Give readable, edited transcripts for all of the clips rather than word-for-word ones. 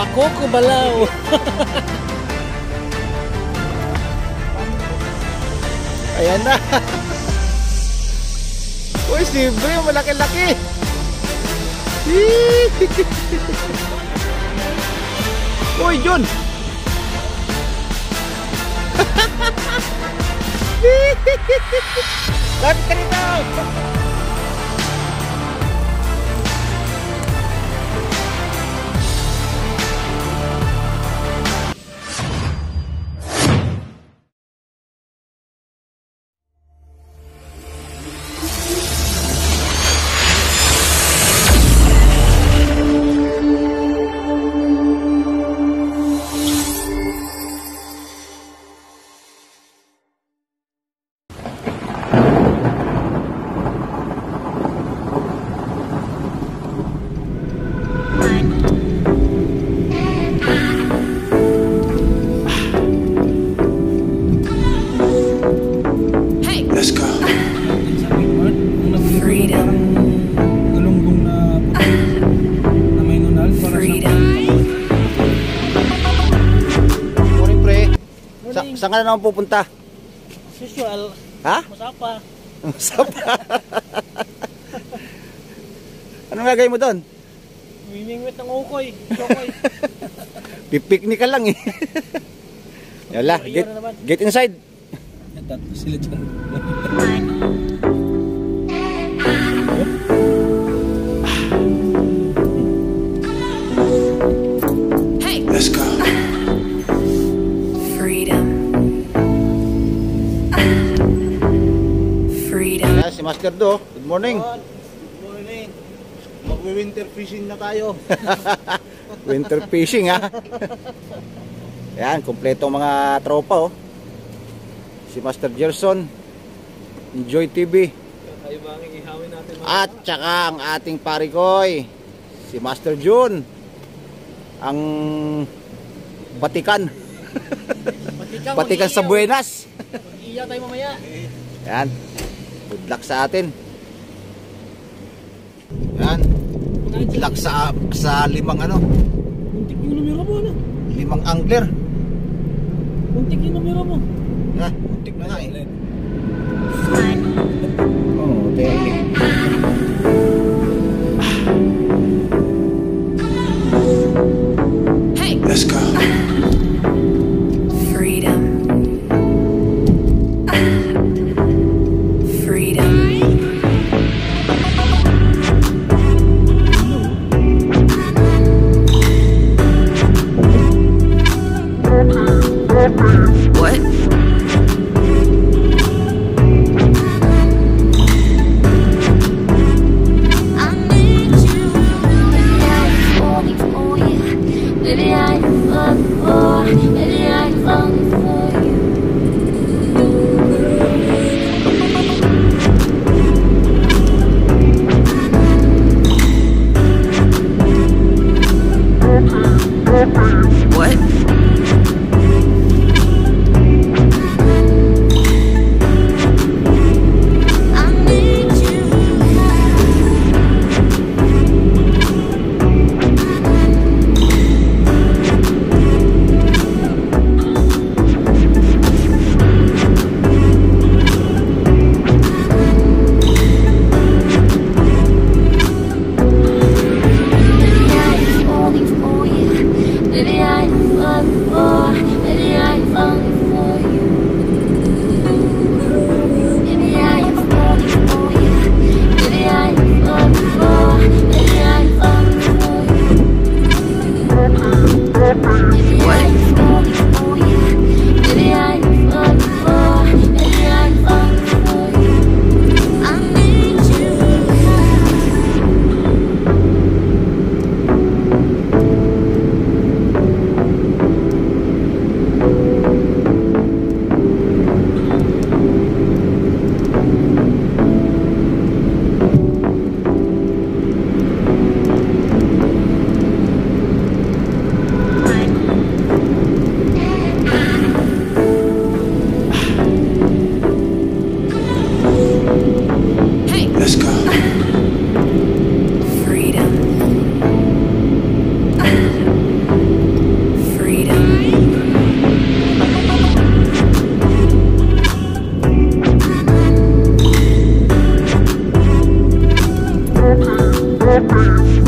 Pakoko balaw. Ayan na. Uy, si Brio, malaki-laki. Uy, Jun. Lapit ka rito. Let's go. Freedom. Galunggong na may nunal para Morning, pre. Saan ka na naman pupunta? usual. Ha? Masapa. Masapa. Anong gagawin mo doon? Mimingwit ng ukoy. Ukoy. Pipiknik ka lang eh. Yala, get inside. Tatlo sila dyan. Hey. Let's go. Freedom. Freedom. Ayan, si Master Do. Good morning. Good morning. Mag-winter fishing na tayo. Winter fishing ha. Ayan, kompleto mga tropa oh. Si Master Gerson, Enjoy TV, Tayo bang ihawin natin at saka ang ating parikoy, si Master Jun, ang Batikan. Batikan sa Buenas. Iya tayo mamaya. Yan, good luck sa atin. Yan, good luck sa limang ano, Muntik yung numero mo ano? limang angler. Muntik yung numero mo. Ha, muntik na nga eh. Oh, teka. Hey. Let's go. Freedom. Freedom. What? Baby, I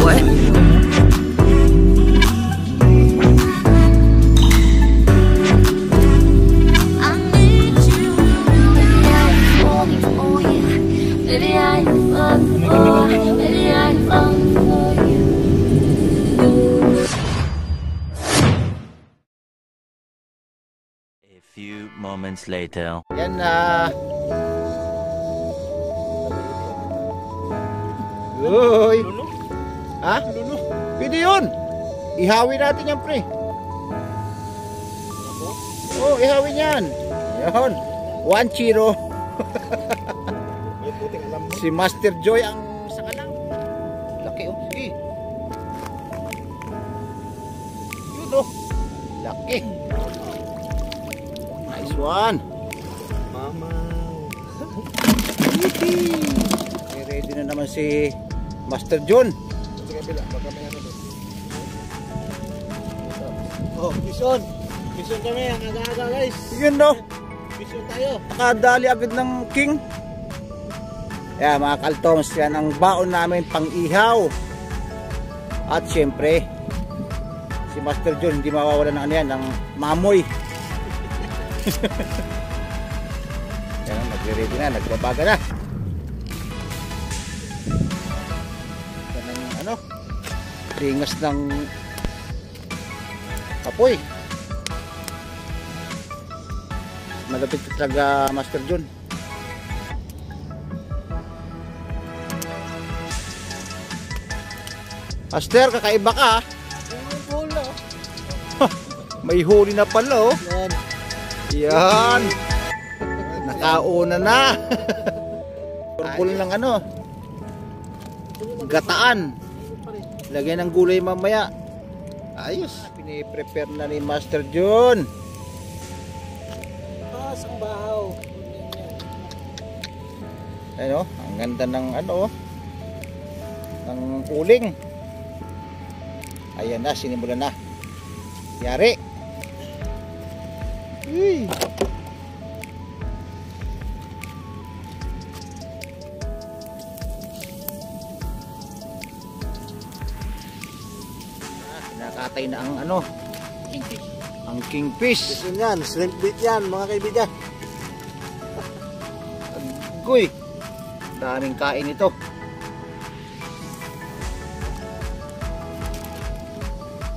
What? A few moments later. Yan na. Uy. Ha? Pwede yun. Ihawin natin yan, pre. Oh, ihawin yan. Yan. 1-0. Si Master Joy ang sakalang. Laki oh. Sige. Yun oh. Laki. Nice one. Mama. Okay, ready na naman si Master John. Sa kabila, baka may ano doon. Oh, mission. Mission kami, ang aga-aga guys. Yun no. Mission tayo. Nakadali agad ng king. Kaya mga kaltoms, yan ang baon namin pang ihaw. At syempre, si Master John hindi mawawala ng ano yan, ng mamoy. Yan, nagre-ready na, nagbabaga na. Yan ang ano, tingas ng apoy. Malapit talaga Master John. Master, kakaiba ka. May huli na pala oh. Yan. Nakauna na. Purple ng ano. Gataan. Lagyan ng gulay mamaya. Ayos. Piniprepare na ni Master John. Ang bahaw. Ano, ang ganda ng ano ng uling. Ayan na, sinimulan na. Yari. Uy. Nakatay na ang ano, ang kingfish. Mission yan, shrimp bait yan mga kaibigan. Agoy, daming kain ito.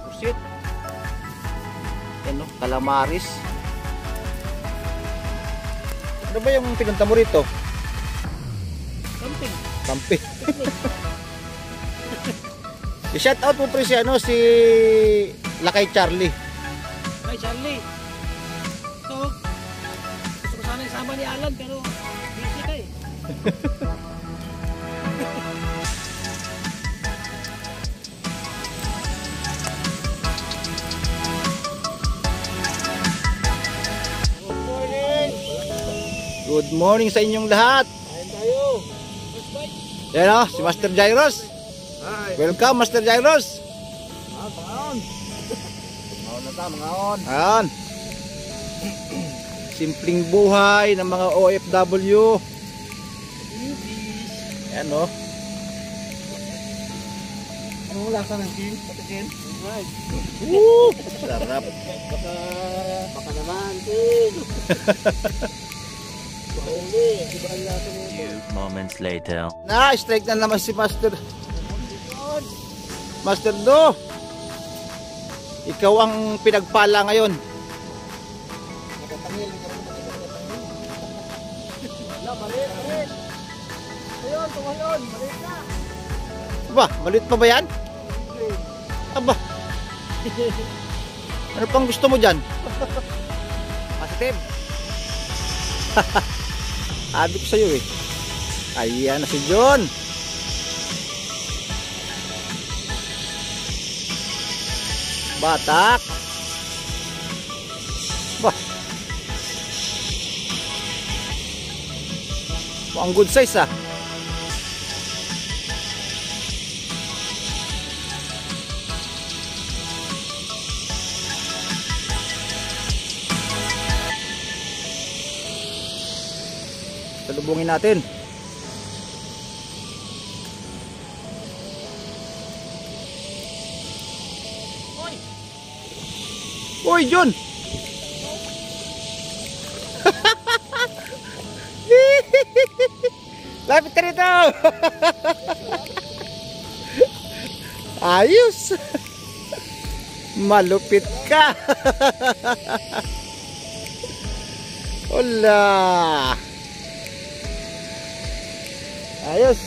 Pusit. Yan no, calamaris. Ano ba yung pinunta mo rito? Camping. Camping. I-shout out mo pre si ano, si Lakay Charlie. Hi Charlie. Ito, gusto ko sana isama ni Alan pero busy ka eh. Good morning sa inyong lahat. Kain tayo. Yan o, si Master Jairos. Hi. Welcome Master Jairos. Maon. Maon na ta, mga on. Ayan. Simpleng buhay ng mga OFW. Yan o. Anong lasa ng king? Patikin? Right. Woo! Sarap. Baka naman, king. Pauli. Iba ang lasa nito. Few moments later. Na-strike na naman si Master Do. Ikaw ang pinagpala ngayon. Nakatangil. Wala, malit. Ayun, tumayon. Malit na. Aba, malit pa ba yan? Aba. Ano pang gusto mo dyan? Positive. Sabi ko sa'yo eh. Ayan na si John. Batak. Bah. Ang good size ah. Salubungin natin. Uy, Jun! Lapit ka rito! Ayos! Malupit ka! Hola! Ayos!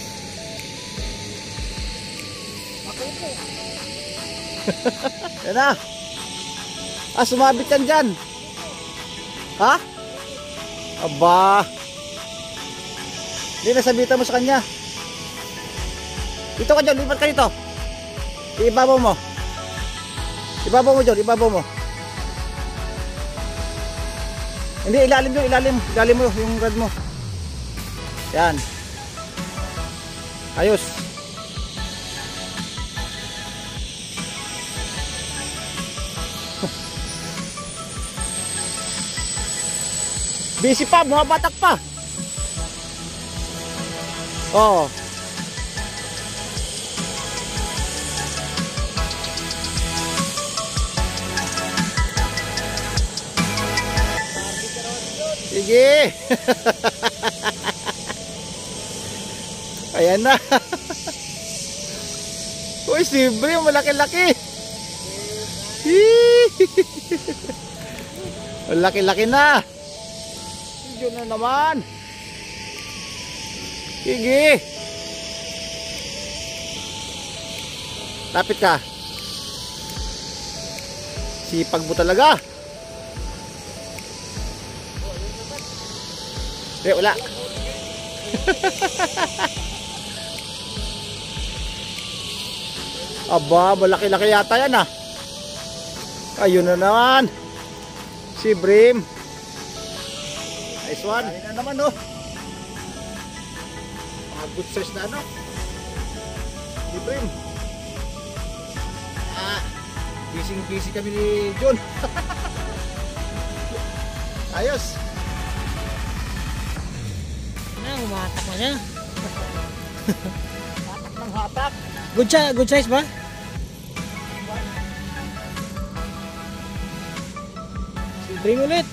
Yan na! Ah, sumabit yan dyan! Ha? Aba! Hindi, nasabitan mo sa kanya. Dito ka dyan, lipat ka dito. Ibabaw mo. Ibabaw mo dyan, ibabaw mo. Hindi, ilalim yun, ilalim mo yung rod mo. Yan. Ayos. Busy pa, bumabatak pa. Oh. Sige. Ayan na. Uy, libre, malaki-laki. Malaki-laki na. Yun na naman. Sige. Lapit ka. Sipag mo talaga. Wala. Aba, malaki-laki yata yan ah. Ayun na naman. Si Brim. Nice one. Ayun na naman oh. Good size na ano. Si Brim. Ah, busy kami ni John. Ayos. Humatak na siya. Hatak ng hatak. Good size ba? Bring ulit.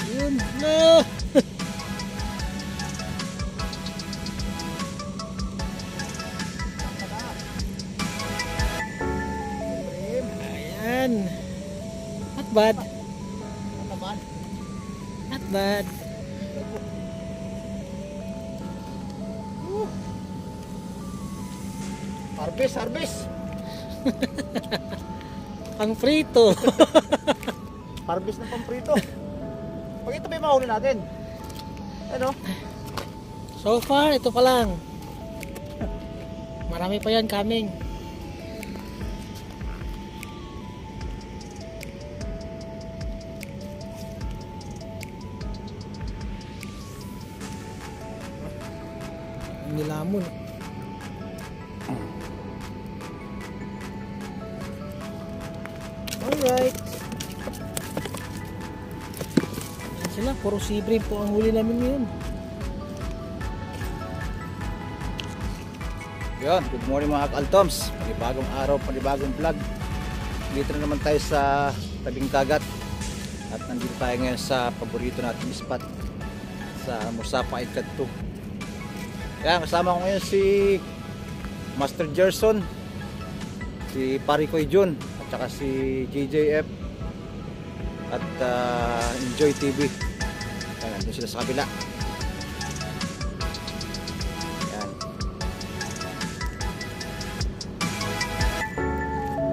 Yun na. Ayan. Not bad. Not bad. Harvest. Pang prito. Harvest ng pamprito. Pag ito ba yung mahuli natin? Ano? So far, ito pa lang. Marami pa yan coming. Nilamon. Alright. Yan sila, puro sea bream po ang huli namin ngayon. Yun, good morning mga Kaltoms. Panibagong araw, panibagong vlog. Dito na naman tayo sa tabing dagat. At nandito tayo ngayon sa paborito nating spot sa Musapa Ikad 2. Yan, kasama ko ngayon si Master Gerson, si Parikoy Jun, at saka si JJF at Enjoy TV. Yan, nandun sila sa kabila. Yan.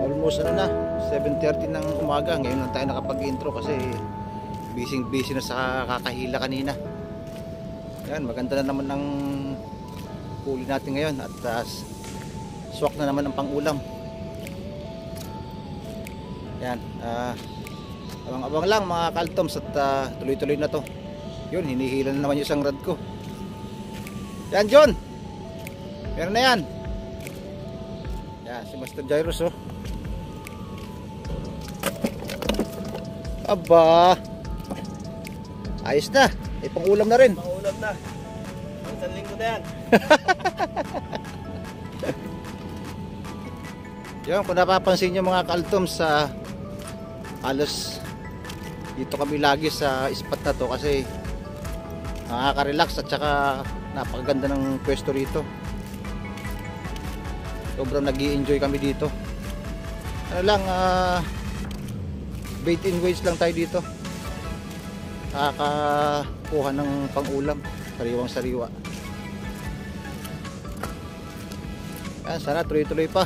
Almost ano na, 7:30 ng umaga. Ngayon lang tayo nakapag-intro kasi busy na sa kakahila kanina. Yan, maganda na naman ng huli natin ngayon at swak na naman ang pang-ulam. Yan, abang-abang lang mga Kaltoms at tuloy-tuloy na to. Yun, hinihila na naman yung isang rod ko. Yan, John, meron na yan. Yan, si Master Jairus oh. Aba, ayos na, ay pang-ulam na rin. Maulam na. Isang linggo na yan. Yan, kung napapansin nyo mga ka-Altoms, sa halos dito kami lagi sa spot na to kasi nakaka-relax at saka napakaganda ng pwesto rito. Sobrang nag-i-enjoy kami dito. Ano lang, bait and weights lang tayo dito. Nakakakuha ng pang-ulam, sariwang sariwa. Yan, sana tuloy-tuloy pa.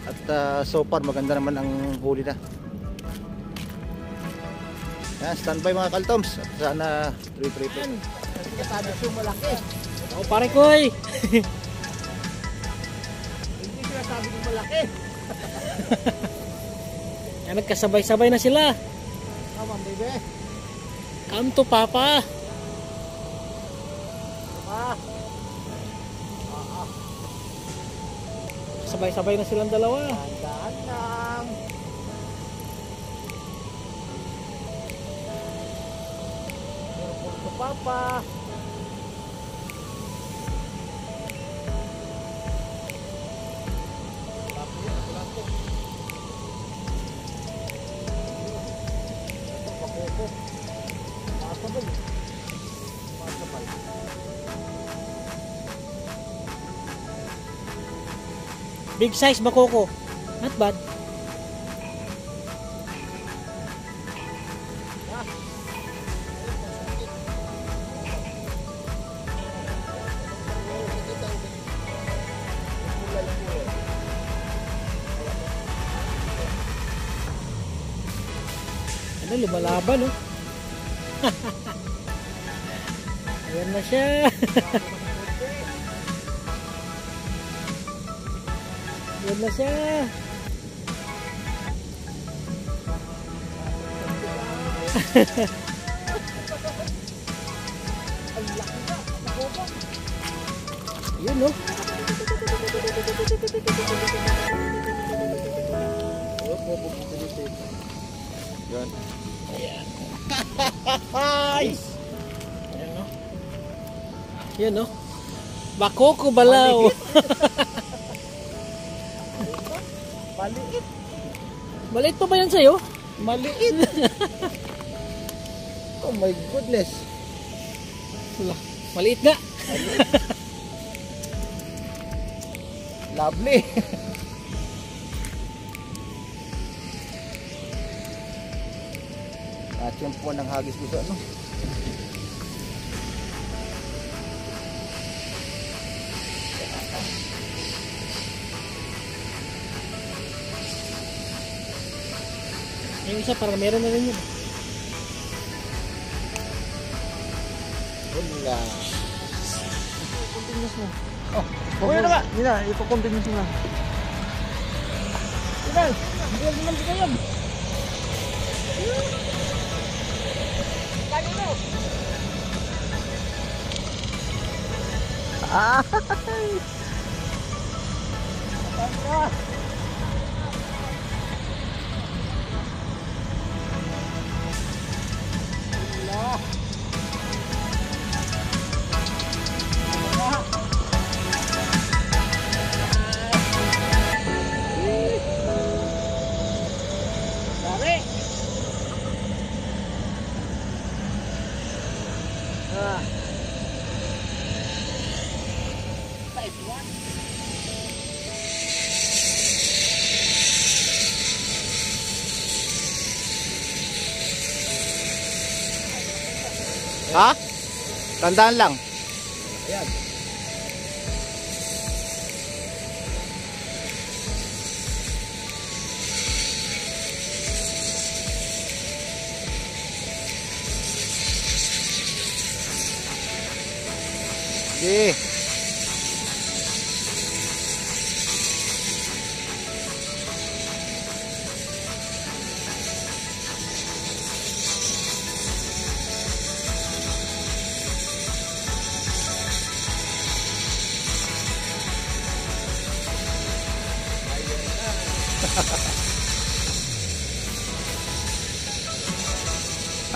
At so far maganda naman ang huli na. Yan, standby mga ka-Altoms. At sana tuloy-tuloy pa. Sabi ko malaki. Ako pare koy. Hindi sila sabi ko malaki. Yan, nagkasabay-sabay na sila. Come on, baby. Come to papa. Sabay-sabay na silang dalawa. Dahan lang. Careful to papa. Big size bakoko. Not bad. Ano, lumalaban, no? Ayan na siya. Ayan na siya. Yun, no? Yan. Ayan, no? Yan, no? Bakoko balaw. Maliit. Maliit pa ba yan sa'yo? Maliit. Oh my goodness. Maliit nga. Lovely. Yung po ng hagis dito, ano? Yung isa parang meron na rin yun. Wala. Continuous mo. Oh, okay na ba? Hindi na, ipo-continuous mo na. Iban, hindi naman dito yun. Ah! Ha? Tandaan lang. Ayan. Sige.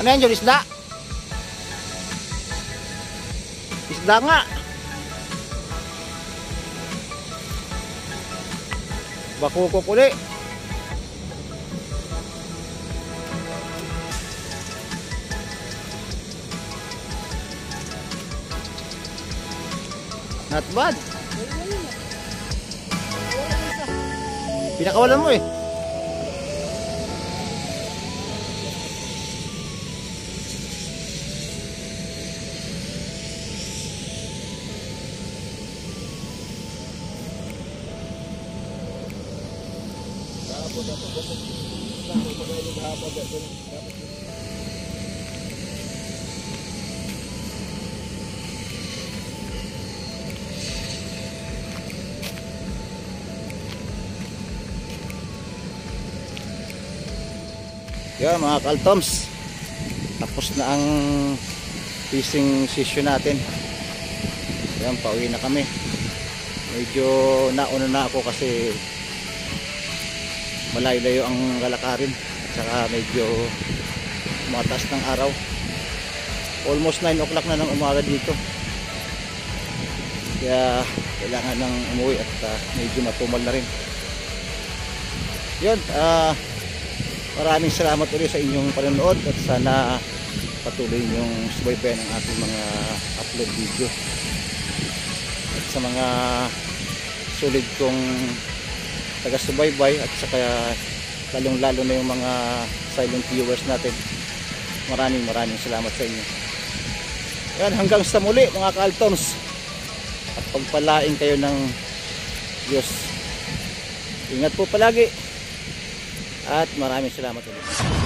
Ano yan, Jol? Isda? Isda nga. Bakukok uli. Not bad. Pinakawalan mo eh. Yan mga kaltoms, tapos na ang fishing session natin. Yan, pauwi na kami. Medyo nauna na ako kasi malayo-layo ang lalakarin, saka medyo mataas ng araw. Almost 9 o'clock na ng umaga dito, kaya kailangan ng umuwi at medyo matumal na rin. Yun, maraming salamat ulit sa inyong panonood at sana patuloy niyong subaybayan ang ating mga upload video. At sa mga sulit kong taga-subaybay at saka lalong-lalo na yung mga silent viewers natin, maraming salamat sa inyo. Yan, hanggang sa muli mga kaltoms, at pagpalain kayo ng Diyos. Ingat po palagi. At maraming salamat ulit.